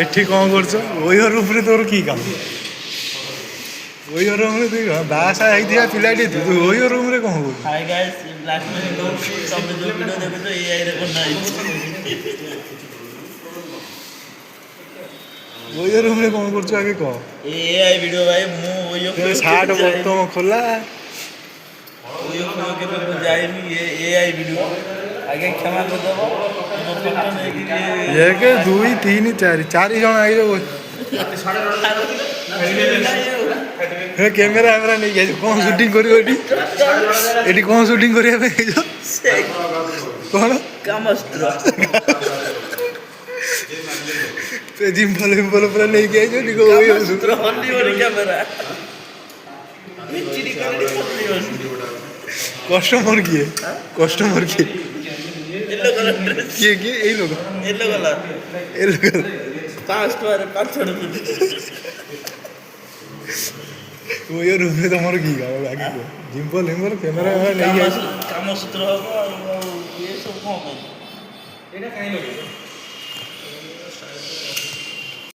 ଏଠି କ'ଣ କରୁଛ? ଓୟୋ ରୁମ୍ରେ ତୋର କି କାମ? ଓୟୋ ରୁମ୍ରେ ତୁ ବାହାସା ହେଇଥିବା ପିଲାଟି ତୁ ଓୟୋ ରୁମ୍ରେ କ'ଣ କରୁଛୁ? ହାଇ ଗାଇସ୍ ବ୍ଲାକ୍ ମନି କହୁଛି ତମେ ଯୋଉ ଭିଡ଼ିଓ ଦେଖୁଛ ଏଆଇରେ ବନା ହେଇଛି। ଓୟୋ ରୁମ୍ରେ କ'ଣ କରୁଛୁ ଆଗେ କହ? ଏଆଇ ଭିଡ଼ିଓ ଭାଇ ମୁଁ ଓୟୋ ସାର୍ଟ ବୋତମ ଖୋଲା ଓୟୋ କେବେ ମୁଁ ଯାଇନି ଏଆଇ ଭିଡ଼ିଓ ଆଜ୍ଞା କ୍ଷମା କରିଦେବ ମୋ ଫଟୋ ନେଇକି 1 2 3 4 4 ଜଣ ଆଇଛ। ହେ କ୍ୟାମେରା ଫ୍ୟାମେରା ନେଇକି ଆଇଛ କ'ଣ ସୁଟିଂ କରିବ ଏଠି? ଏଠି କ'ଣ ସୁଟିଂ କରିବା ପାଇଁ ଆଇଛ? କ'ଣ କାମସ୍ତ୍ର ଜିମ୍ପଲ ଫିମ୍ପଲ ପୁରା ନେଇକି ଆଇଛ କାମସ୍ତ୍ର ହଲିବନି କ୍ୟାମେରା କଷ୍ଟମର କିଏ? କଷ୍ଟମର କିଏ? येलो कलर ड्रेस କିଏ କିଏ? ଏଇ ଲୋକ येलो कलर 5 ଟଙ୍କାରେ 5 ଜଣ ଓୟୋ ରୁମ୍ରେ ତମର କି କାମ ଆଗେ କୁହ? ଜିମ୍ପଲ ହିମ୍ପଲ କ୍ୟାମେରା ନେଇକି ଆଇଛ। କାମସୂତ୍ର ହବ ଆଉ ଇଏ ସବୁ କ'ଣ ପାଇଁ? ଏଇଟା କାହିଁ ଲଗେଇଛ?